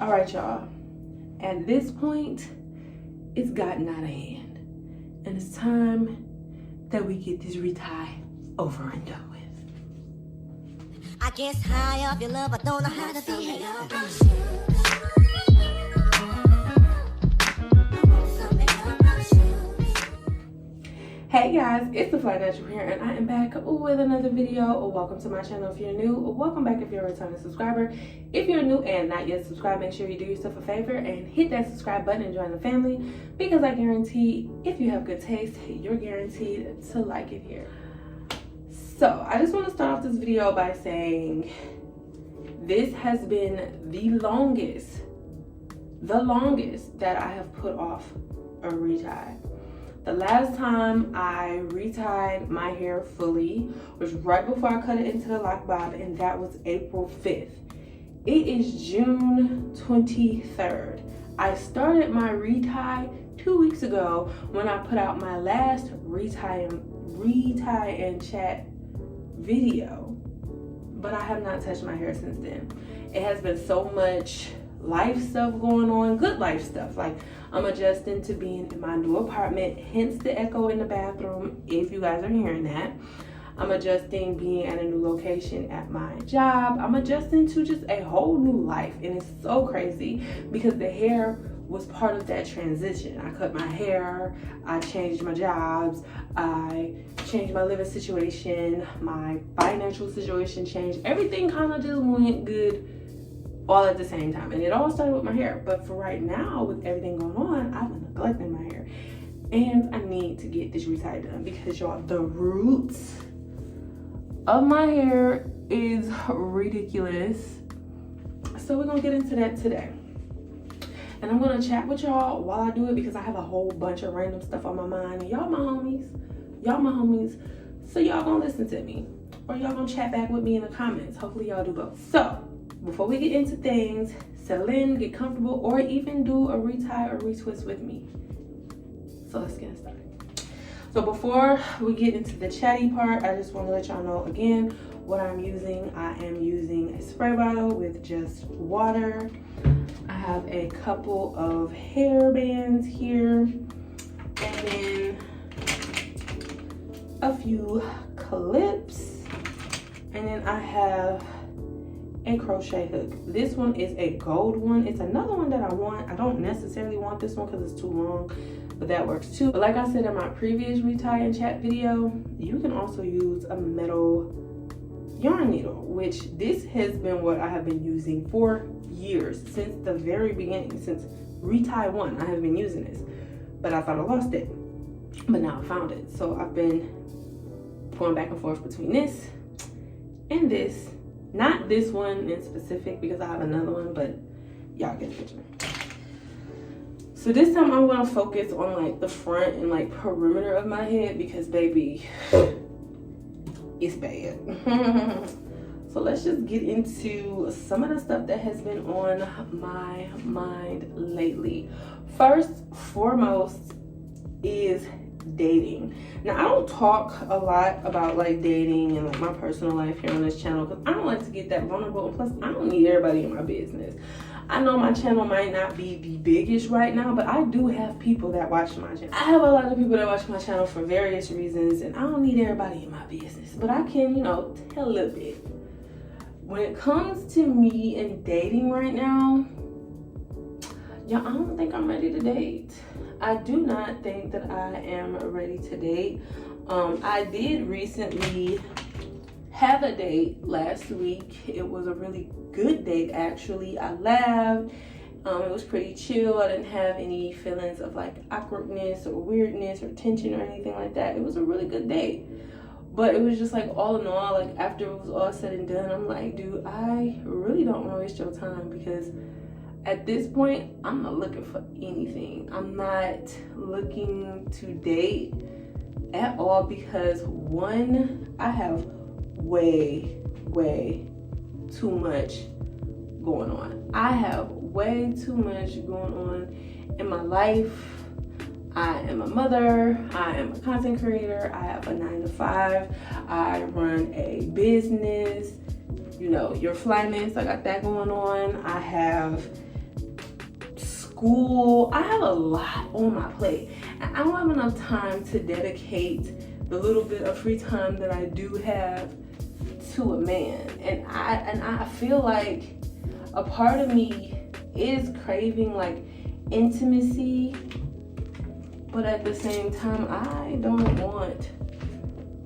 All right, y'all. At this point, it's gotten out of hand. And it's time that we get this retie over and done with. I guess high off your love, I don't know how to behave. Hey guys, it's the Flyness here, and I am back with another video. Welcome to my channel if you're new. Welcome back if you're a returning subscriber. If you're new and not yet subscribed, make sure you do yourself a favor and hit that subscribe button and join the family, because I guarantee if you have good taste, you're guaranteed to like it here. So I just want to start off this video by saying this has been the longest that I have put off a retie. The last time I retied my hair fully was right before I cut it into the lock bob, and that was April 5th. It is June 23rd. I started my retie 2 weeks ago when I put out my last retie and chat video, but I have not touched my hair since then. It has been so much life stuff going on, good life stuff. Like, I'm adjusting to being in my new apartment, hence the echo in the bathroom if you guys are hearing that. I'm adjusting being at a new location at my job. I'm adjusting to just a whole new life, and it's so crazy because the hair was part of that transition. I cut my hair, I changed my jobs, I changed my living situation, my financial situation changed. Everything kind of just went good all at the same time, and it all started with my hair. But for right now, with everything going on, I've been neglecting my hair, and I need to get this retie done because, y'all, the roots of my hair is ridiculous. So we're gonna get into that today, and I'm gonna chat with y'all while I do it because I have a whole bunch of random stuff on my mind, and y'all my homies, so y'all gonna listen to me, or y'all gonna chat back with me in the comments. Hopefully y'all do both. So before we get into things, settle in, get comfortable, or even do a retie or retwist with me. So let's get started. So before we get into the chatty part, I just want to let y'all know again what I'm using. I am using a spray bottle with just water. I have a couple of hair bands here, and then a few clips, and then I have a crochet hook. This one is a gold one. It's another one that I want. I don't necessarily want this one because it's too long, but that works too. But like I said in my previous retie and chat video, you can also use a metal yarn needle, which this has been what I have been using for years, since the very beginning, since retie 1. I have been using this, but I thought I lost it, but now I found it. So I've been going back and forth between this and this. Not this one in specific because I have another one, but y'all get the picture. So this time I'm gonna focus on like the front and like perimeter of my head because, baby, it's bad. So let's just get into some of the stuff that has been on my mind lately. First, foremost is dating. Now, I don't talk a lot about like dating and like my personal life here on this channel because I don't like to get that vulnerable, and plus I don't need everybody in my business. I know my channel might not be the biggest right now, but I do have people that watch my channel. I have a lot of people that watch my channel for various reasons, and I don't need everybody in my business, but I can, you know, tell a little bit. When it comes to me and dating right now, y'all, I don't think I'm ready to date. I do not think that I am ready to date. I did recently have a date last week. It was a really good date, actually. I laughed. It was pretty chill. I didn't have any feelings of like awkwardness or weirdness or tension or anything like that. It was a really good date. But it was just like, all in all, like after it was all said and done, I'm like, dude, I really don't want to waste your time, because at this point, I'm not looking for anything. I'm not looking to date at all because, one, I have way too much going on. I have way too much going on in my life. I am a mother, I am a content creator, I have a 9-to-5, I run a business, you know, your Flyness, I got that going on. I have school. I have a lot on my plate, and I don't have enough time to dedicate the little bit of free time that I do have to a man. And I feel like a part of me is craving like intimacy, but at the same time I don't want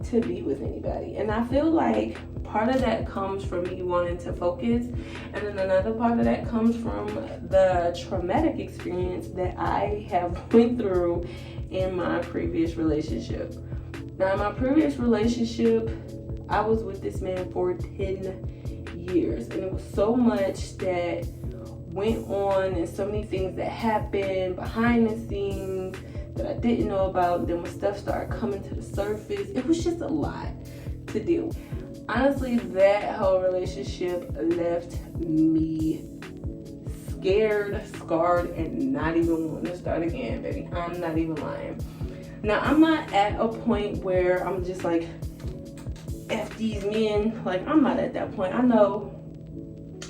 to be with anybody. And I feel like part of that comes from me wanting to focus, and then another part of that comes from the traumatic experience that I have went through in my previous relationship. Now, in my previous relationship, I was with this man for 10 years, and it was so much that went on and so many things that happened behind the scenes that I didn't know about. Then when stuff started coming to the surface, it was just a lot to deal with. Honestly, that whole relationship left me scared, scarred, and not even wanting to start again, baby. I'm not even lying. Now, I'm not at a point where I'm just like, F these men. Like, I'm not at that point. I know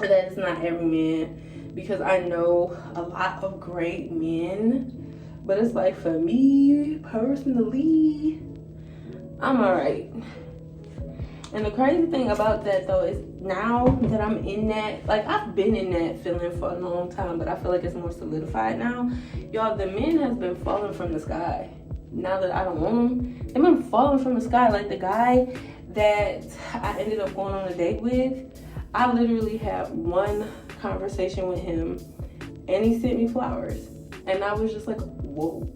that it's not every man, because I know a lot of great men, but it's like, for me personally, I'm alright. And the crazy thing about that though is, now that I'm in that, like, I've been in that feeling for a long time, but I feel like it's more solidified now. Y'all, the men has been falling from the sky. Now that I don't want them, they've been falling from the sky. Like, the guy that I ended up going on a date with, I literally had one conversation with him and he sent me flowers. And I was just like, whoa.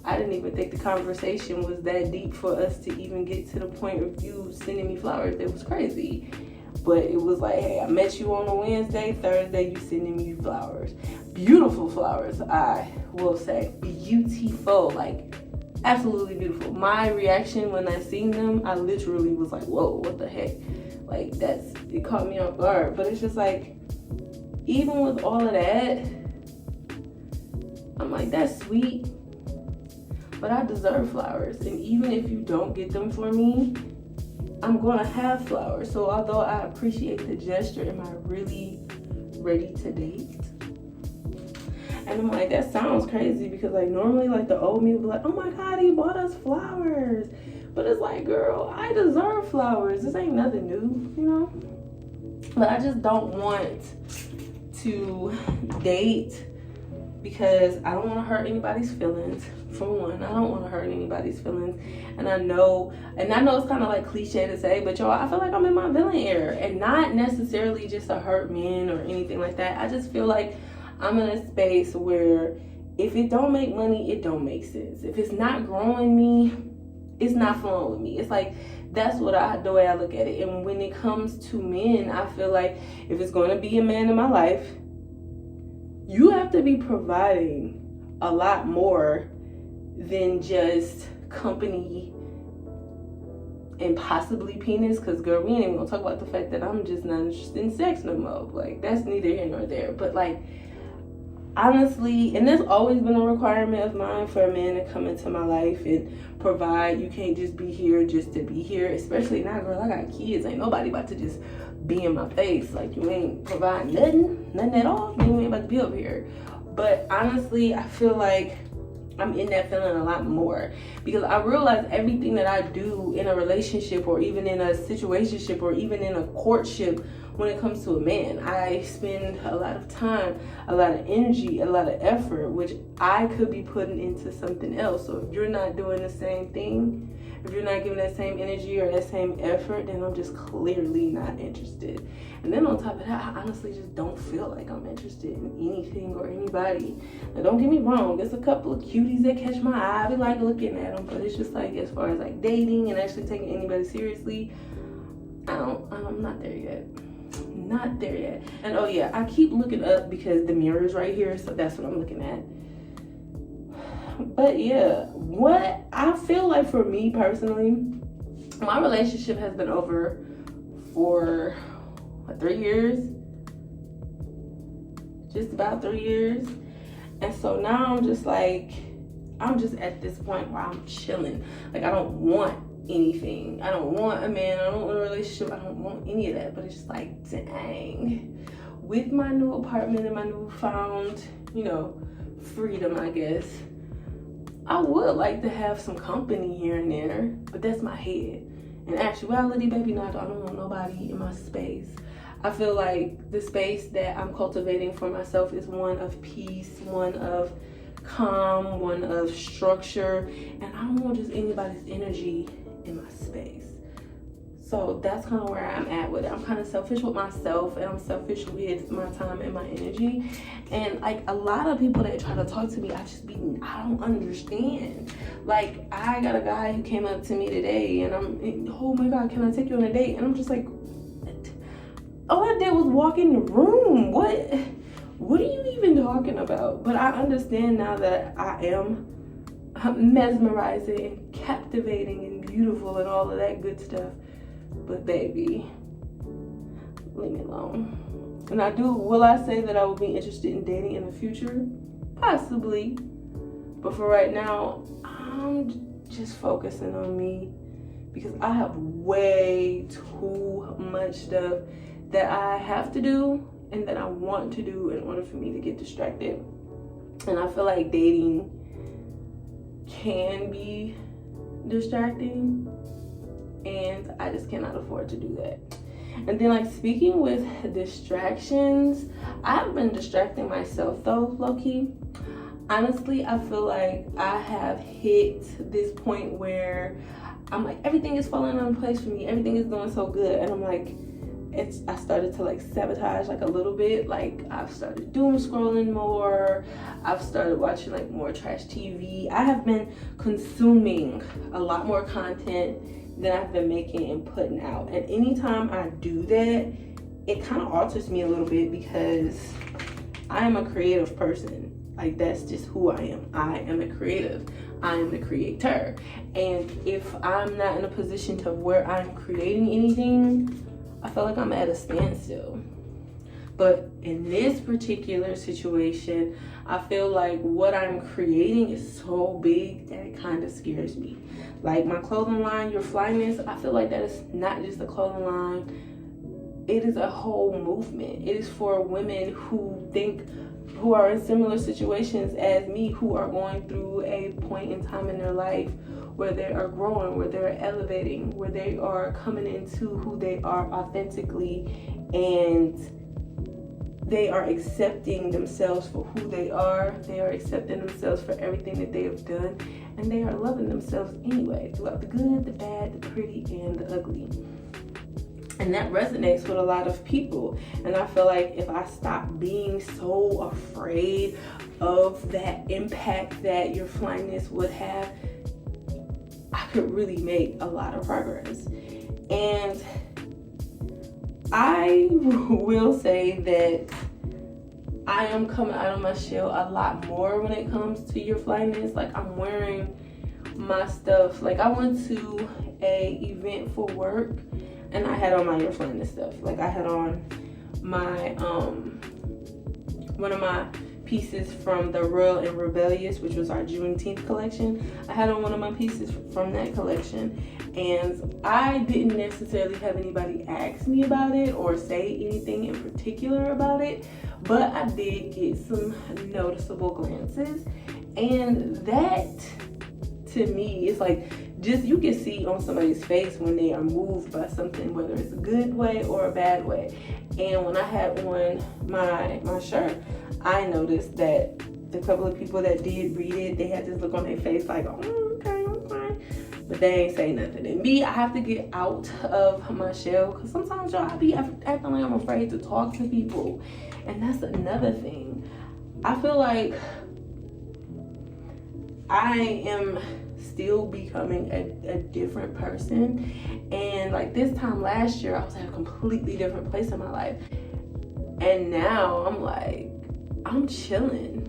I didn't even think the conversation was that deep for us to even get to the point of you sending me flowers. It was crazy. But it was like, hey, I met you on a Wednesday, Thursday, you sending me flowers. Beautiful flowers, I will say. Beautiful, like, absolutely beautiful. My reaction when I seen them, I literally was like, whoa, what the heck? Like, it caught me off guard. But it's just like, even with all of that, I'm like, that's sweet, but I deserve flowers. And even if you don't get them for me, I'm gonna have flowers. So although I appreciate the gesture, am I really ready to date? And I'm like, that sounds crazy, because like normally like the old me would be like, oh my God, he bought us flowers. But it's like, girl, I deserve flowers. This ain't nothing new, you know? But I just don't want to date because I don't want to hurt anybody's feelings. For one, I don't want to hurt anybody's feelings. And I know it's kind of like cliche to say, but y'all, I feel like I'm in my villain era, and not necessarily just to hurt men or anything like that. I just feel like I'm in a space where if it don't make money, it don't make sense. If it's not growing me, it's not flowing with me. It's like, that's the way I look at it. And when it comes to men, I feel like if it's going to be a man in my life, you have to be providing a lot more than just company and possibly penis. Because, girl, we ain't even gonna talk about the fact that I'm just not interested in sex no more. Like, that's neither here nor there. But like, honestly, and there's always been a requirement of mine for a man to come into my life and provide. You can't just be here just to be here, especially now, girl, I got kids. Ain't nobody about to just be in my face. Like, you ain't providing nothing at all, then you ain't about to be over here. But honestly, I feel like I'm in that feeling a lot more, because I realize everything that I do in a relationship, or even in a situationship, or even in a courtship, when it comes to a man, I spend a lot of time, a lot of energy, a lot of effort, which I could be putting into something else. So if you're not doing the same thing, if you're not giving that same energy or that same effort, then I'm just clearly not interested. And then on top of that, I honestly just don't feel like I'm interested in anything or anybody. Now, don't get me wrong, there's a couple of cuties that catch my eye. I be like looking at them, but it's just like, as far as like dating and actually taking anybody seriously, I'm not there yet. Not there yet. And oh yeah, I keep looking up because the mirror is right here, so that's what I'm looking at. But yeah, what I feel like for me personally, my relationship has been over for 3 years, just about 3 years. And so now I'm just at this point where I'm chilling. Like, I don't want anything. I don't want a man. I don't want a relationship. I don't want any of that. But it's just like, dang, with my new apartment and my newfound, freedom, I guess, I would like to have some company here and there, but that's my head. In actuality, baby, no, I don't want nobody in my space. I feel like the space that I'm cultivating for myself is one of peace, one of calm, one of structure, and I don't want just anybody's energy in my space. So that's kind of where I'm at with it. I'm kind of selfish with myself, and I'm selfish with my time and my energy. And like a lot of people that try to talk to me, I don't understand. Like, I got a guy who came up to me today, and oh my God, can I take you on a date? And I'm just like, all I did was walk in the room. What are you even talking about? But I understand now that I am mesmerizing and captivating and beautiful and all of that good stuff. But baby, leave me alone. And will I say that I will be interested in dating in the future? Possibly. But for right now, I'm just focusing on me because I have way too much stuff that I have to do and that I want to do in order for me to get distracted. And I feel like dating can be distracting, and I just cannot afford to do that. And then, like, speaking with distractions, I've been distracting myself though, low-key. Honestly, I feel like I have hit this point where I'm like, everything is falling into place for me, everything is going so good, and I'm like, I started to like sabotage like a little bit. Like, I've started doom scrolling more. I've started watching like more trash TV. I have been consuming a lot more content than I've been making and putting out. And anytime I do that, it kind of alters me a little bit because I am a creative person. Like, that's just who I am. I am a creative. I am the creator. And if I'm not in a position to where I'm creating anything, I feel like I'm at a standstill. But in this particular situation, I feel like what I'm creating is so big that it kind of scares me. Like my clothing line, your Flyness, I feel like that is not just a clothing line. It is a whole movement. It is for women who are in similar situations as me, who are going through a point in time in their life where they are growing, where they're elevating, where they are coming into who they are authentically, and they are accepting themselves for who they are. They are accepting themselves for everything that they have done, and they are loving themselves anyway, throughout the good, the bad, the pretty, and the ugly. And that resonates with a lot of people. And I feel like if I stop being so afraid of that impact that your Flyness would have, I could really make a lot of progress. And I will say that I am coming out of my shell a lot more when it comes to your Flyness. Like, I'm wearing my stuff. Like, I went to a event for work and I had on my your Flyness stuff. Like, I had on my one of my pieces from the Royal and Rebellious, which was our Juneteenth collection. I had on one of my pieces from that collection, and I didn't necessarily have anybody ask me about it or say anything in particular about it, but I did get some noticeable glances, and that to me is like, just, you can see on somebody's face when they are moved by something, whether it's a good way or a bad way. And when I had on my shirt, I noticed that the couple of people that did read it, they had this look on their face like, oh, okay, I'm fine. But they ain't say nothing. And me, I have to get out of my shell, because sometimes, y'all, I be acting like I'm afraid to talk to people. And that's another thing. I feel like I am still becoming a different person, and like this time last year I was at a completely different place in my life, and now I'm like, I'm chilling.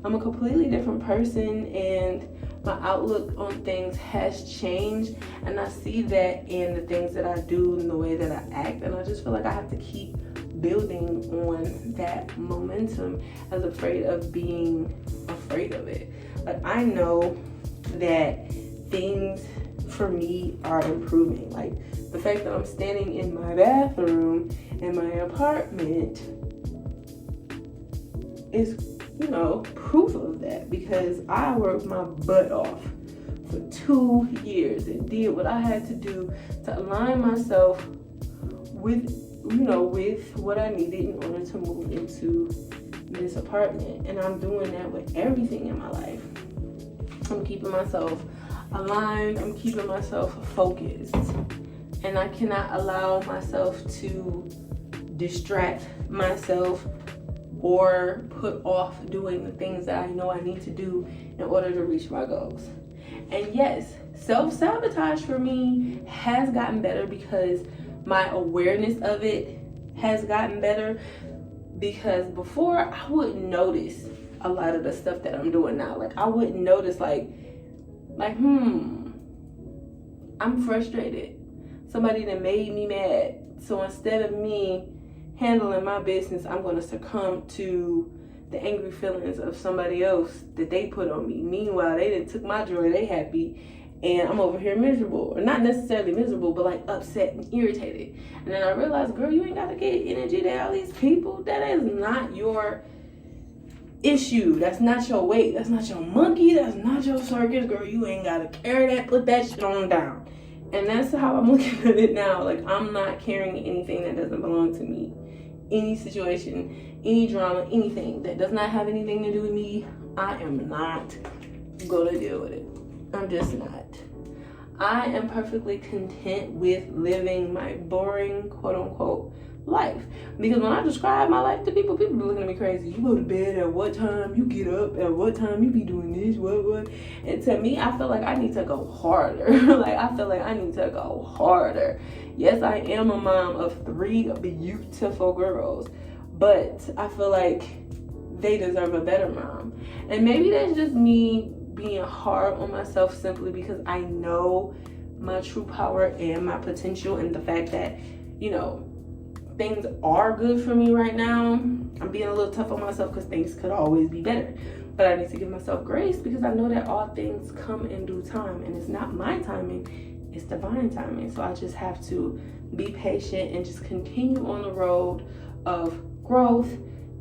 I'm a completely different person, and my outlook on things has changed, and I see that in the things that I do and the way that I act, and I just feel like I have to keep building on that momentum as afraid of being afraid of it. Like, I know that things for me are improving. Like, the fact that I'm standing in my bathroom in my apartment is, proof of that, because I worked my butt off for 2 years and did what I had to do to align myself with what I needed in order to move into this apartment. And I'm doing that with everything in my life. I'm keeping myself aligned, I'm keeping myself focused, and I cannot allow myself to distract myself or put off doing the things that I know I need to do in order to reach my goals. And yes, self-sabotage for me has gotten better because my awareness of it has gotten better, because before I wouldn't notice a lot of the stuff that I'm doing now. Like I wouldn't notice like I'm frustrated. Somebody that made me mad. So instead of me handling my business, I'm going to succumb to the angry feelings of somebody else that they put on me. Meanwhile, they done took my joy, they happy, and I'm over here miserable. Or not necessarily miserable, but like upset and irritated. And then I realized, girl, you ain't got to get energy to all these people. That is not your issue. That's not your weight. That's not your monkey. That's not your circus, girl. You ain't got to carry that. Put that shit on down. And that's how I'm looking at it now. Like, I'm not carrying anything that doesn't belong to me. Any situation, any drama, anything that does not have anything to do with me, I am not gonna deal with it. I'm just not. I am perfectly content with living my boring, quote unquote, life. Because when I describe my life to people be looking at me crazy. You go to bed at what time? You get up at what time? You be doing this, what? And to me, I feel like I need to go harder. Yes, I am a mom of 3 beautiful girls, but I feel like they deserve a better mom. And maybe that's just me being hard on myself simply because I know my true power and my potential, and the fact that, things are good for me right now. I'm being a little tough on myself because things could always be better. But I need to give myself grace because I know that all things come in due time, and it's not my timing, it's divine timing. So I just have to be patient and just continue on the road of growth,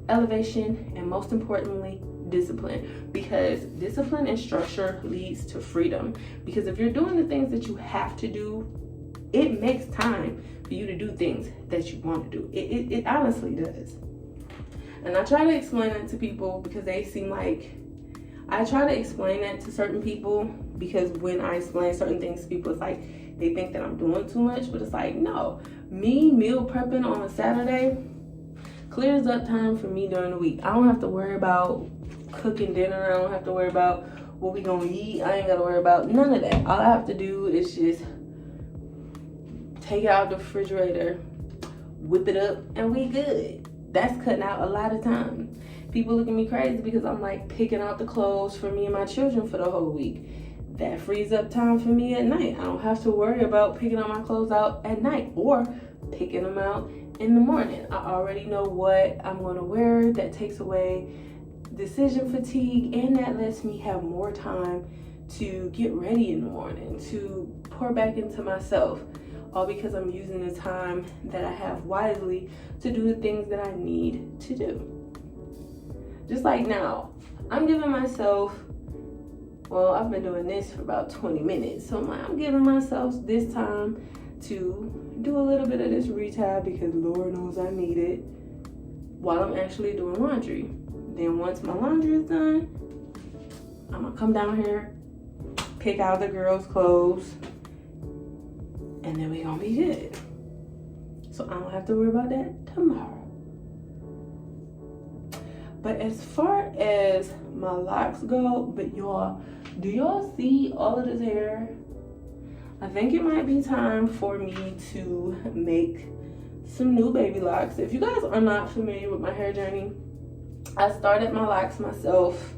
elevation, and most importantly, discipline. Because discipline and structure leads to freedom. Because if you're doing the things that you have to do, it makes time for you to do things that you want to do. It honestly does. And I try to explain that to people because they seem like, I try to explain that to certain people because when I explain certain things to people, it's like they think that I'm doing too much, but it's like, no. Me meal prepping on a Saturday clears up time for me during the week. I don't have to worry about cooking dinner. I don't have to worry about what we gonna eat. I ain't gotta worry about none of that. All I have to do is just take it out the refrigerator, whip it up, and we good. That's cutting out a lot of time. People look at me crazy because I'm like picking out the clothes for me and my children for the whole week. That frees up time for me at night. I don't have to worry about picking all my clothes out at night or picking them out in the morning. I already know what I'm gonna wear. That takes away decision fatigue, and that lets me have more time to get ready in the morning, to pour back into myself. All because I'm using the time that I have wisely to do the things that I need to do. Just like now, I'm giving myself, well, I've been doing this for about 20 minutes. So I'm giving myself this time to do a little bit of this Retie because Lord knows I need it while I'm actually doing laundry. Then once my laundry is done, I'm gonna come down here, pick out the girls' clothes, and then we gonna be good. So I don't have to worry about that tomorrow. But as far as my locks go, but y'all, do y'all see all of this hair? I think it might be time for me to make some new baby locks. If you guys are not familiar with my hair journey, I started my locks myself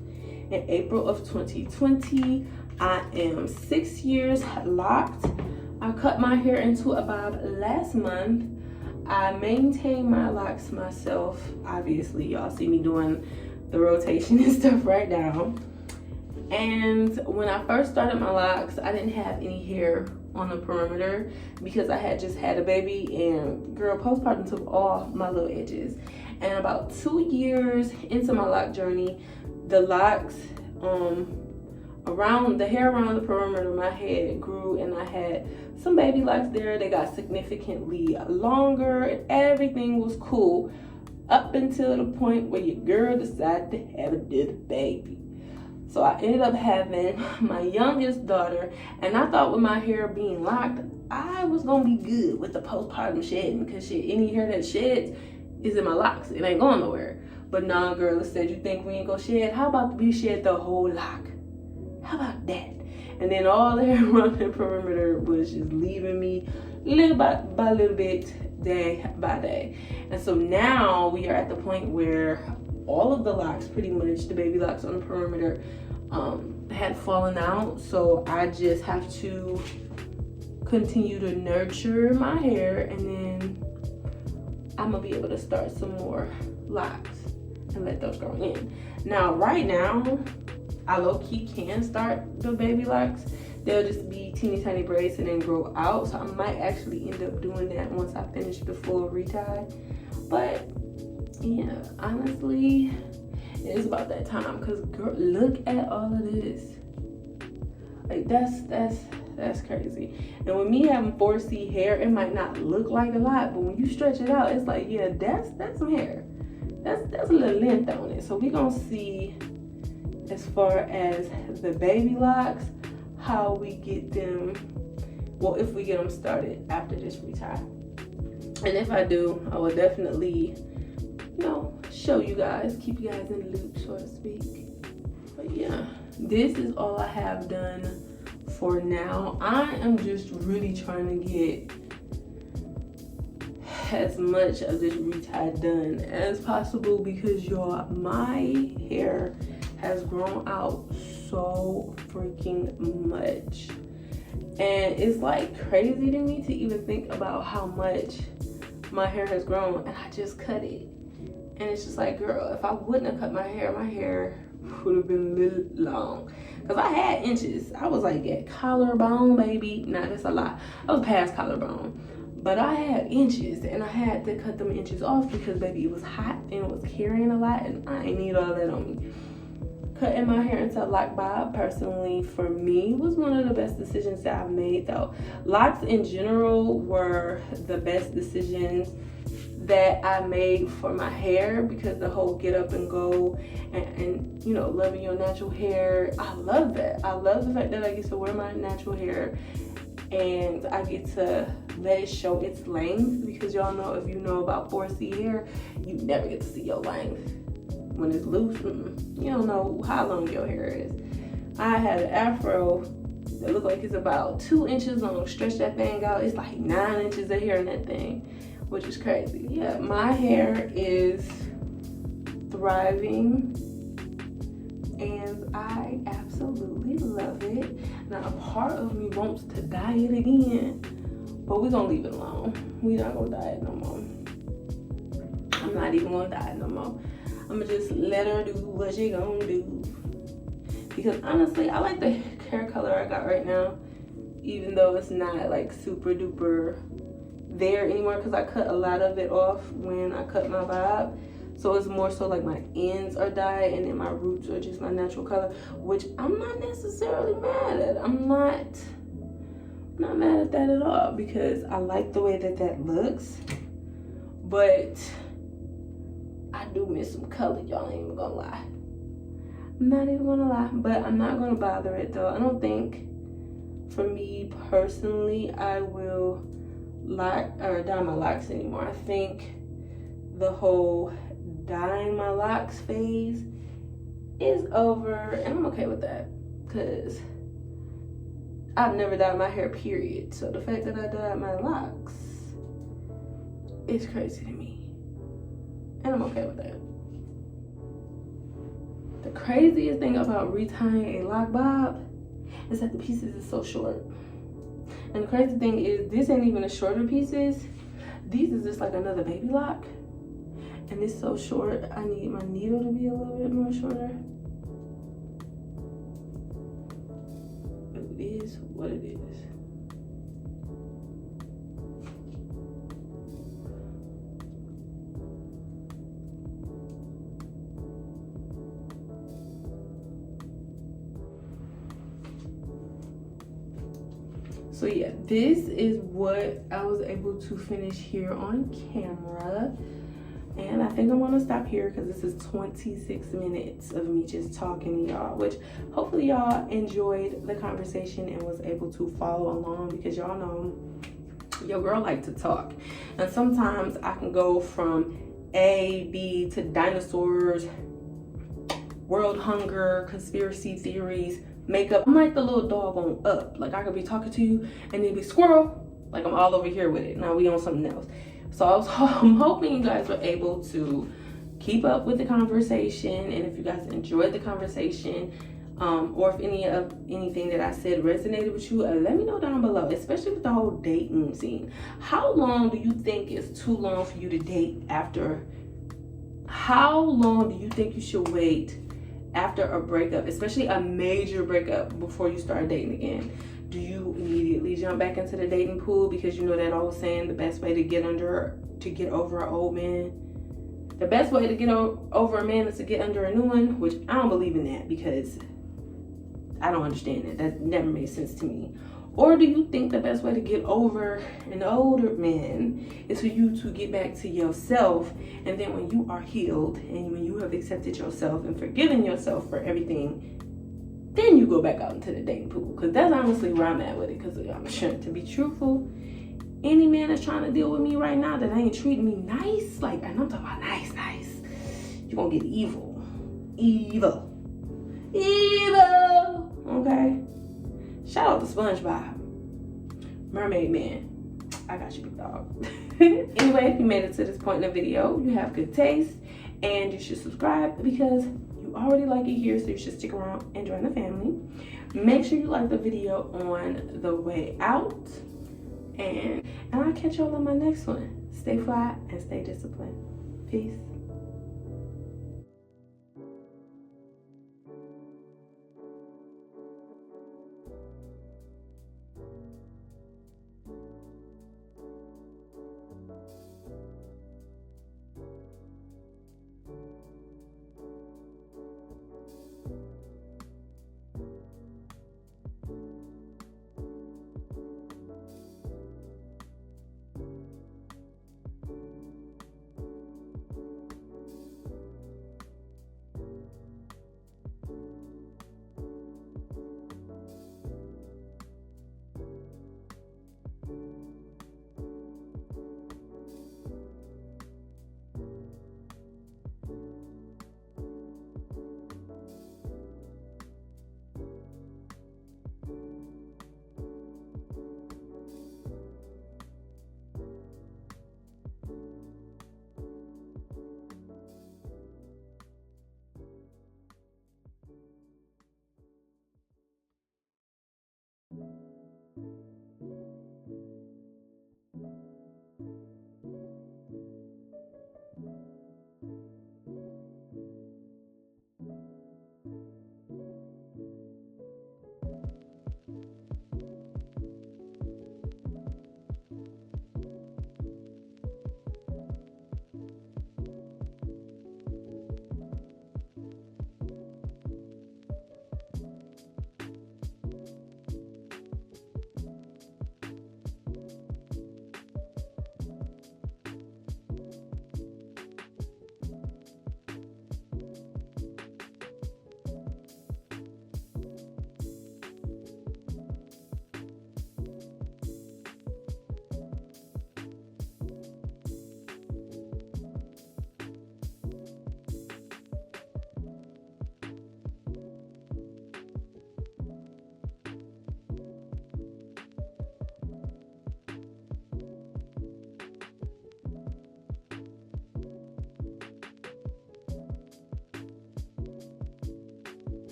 in April of 2020. I am 6 years locked. I cut my hair into a bob last month. I maintain my locks myself. Obviously, y'all see me doing the rotation and stuff right now. And when I first started my locks, I didn't have any hair on the perimeter because I had just had a baby, and girl, postpartum took all my little edges. And about 2 years into my lock journey, the locks around the hair around the perimeter of my head grew, and I had some baby locks there. They got significantly longer and everything was cool up until the point where your girl decided to have another baby. So I ended up having my youngest daughter, and I thought with my hair being locked, I was gonna be good with the postpartum shedding, because shit, any hair that sheds is in my locks. It ain't going nowhere. But nah, girl, instead you think we ain't gonna shed? How about we shed the whole lock? How about that? And then all the hair around the perimeter was just leaving me little by little bit, day by day. And so now we are at the point where all of the locks, pretty much the baby locks on the perimeter, had fallen out. So I just have to continue to nurture my hair, and then I'm gonna be able to start some more locks and let those grow in. Now, right now, I low-key can start the baby locks. They'll just be teeny tiny braids and then grow out. So I might actually end up doing that once I finish the full retie. But yeah, honestly, it is about that time, because girl, look at all of this. Like that's crazy. And with me having 4C hair, it might not look like a lot, but when you stretch it out, it's like, yeah, that's some hair. That's a little length on it. So we're gonna see, as far as the baby locks, how we get them, well, if we get them started after this retie. And if I do, I will definitely, show you guys, keep you guys in the loop, so to speak. But yeah, this is all I have done for now. I am just really trying to get as much of this retie done as possible, because y'all, my hair has grown out so freaking much, and it's like crazy to me to even think about how much my hair has grown, and I just cut it. And it's just like, girl, if I wouldn't have cut my hair would have been a little long, because I had inches. I was like at collarbone, baby. Nah, that's a lot. I was past collarbone, but I had inches, and I had to cut them inches off because, baby, it was hot and it was carrying a lot, and I ain't need all that on me. Cutting my hair into a lock bob, personally, for me, was one of the best decisions that I've made, though. Locks in general were the best decisions that I made for my hair, because the whole get up and go and loving your natural hair, I love that. I love the fact that I get to wear my natural hair and I get to let it show its length, because y'all know, if you know about 4C hair, you never get to see your length. When it's loose, you don't know how long your hair is. I had an afro that looked like it's about 2 inches long. Stretch that thing out, it's like 9 inches of hair in that thing, which is crazy. Yeah, my hair is thriving, and I absolutely love it. Now, a part of me wants to dye it again, but we're gonna leave it alone. We're not gonna dye it no more. I'm not even gonna dye it no more. I'm gonna just let her do what she gonna do, because honestly, I like the hair color I got right now, even though it's not like super duper there anymore, because I cut a lot of it off when I cut my bob. So it's more so like my ends are dyed, and then my roots are just my natural color, which I'm not necessarily mad at. I'm not mad at that at all, because I like the way that looks. But I do miss some color, y'all, ain't even gonna lie. I'm not even gonna lie, but I'm not gonna bother it though. I don't think, for me personally, I will dye my locks anymore. I think the whole dyeing my locks phase is over, and I'm okay with that, because I've never dyed my hair, period. So the fact that I dyed my locks is crazy to me, and I'm okay with that. The craziest thing about retying a lock bob is that the pieces is so short. And the crazy thing is, this ain't even the shorter pieces. These is just like another baby lock. And it's so short, I need my needle to be a little bit more shorter. But it is what it is. So yeah, this is what I was able to finish here on camera. And I think I'm gonna stop here because this is 26 minutes of me just talking to y'all, which hopefully y'all enjoyed the conversation and was able to follow along, because y'all know your girl like to talk. And sometimes I can go from A, B to dinosaurs, world hunger, conspiracy theories, makeup. I'm like the little dog on Up. Like I could be talking to you and then be squirrel. Like I'm all over here with it. Now we on something else. So I'm hoping you guys were able to keep up with the conversation, and if you guys enjoyed the conversation, or if anything that I said resonated with you, let me know down below, especially with the whole dating scene. How long do you think is too long for you to date after? How long do you think you should wait after a breakup, especially a major breakup, before you start dating again? Do you immediately jump back into the dating pool because you know that old saying, the best way to get over an old man, the best way to get over a man is to get under a new one? Which I don't believe in that, because I don't understand it. That never made sense to me. Or do you think the best way to get over an older man is for you to get back to yourself, and then when you are healed and when you have accepted yourself and forgiven yourself for everything, then you go back out into the dating pool? Because that's honestly where I'm at with it. Because I'm sure, to be truthful, any man that's trying to deal with me right now that ain't treating me nice, like, and I'm talking about nice, you're gonna get evil. Okay? Shout out to SpongeBob. Mermaid Man. I got you, big dog. Anyway, if you made it to this point in the video, you have good taste, and you should subscribe because you already like it here, so you should stick around and join the family. Make sure you like the video on the way out, and I'll catch y'all on my next one. Stay fly and stay disciplined. Peace.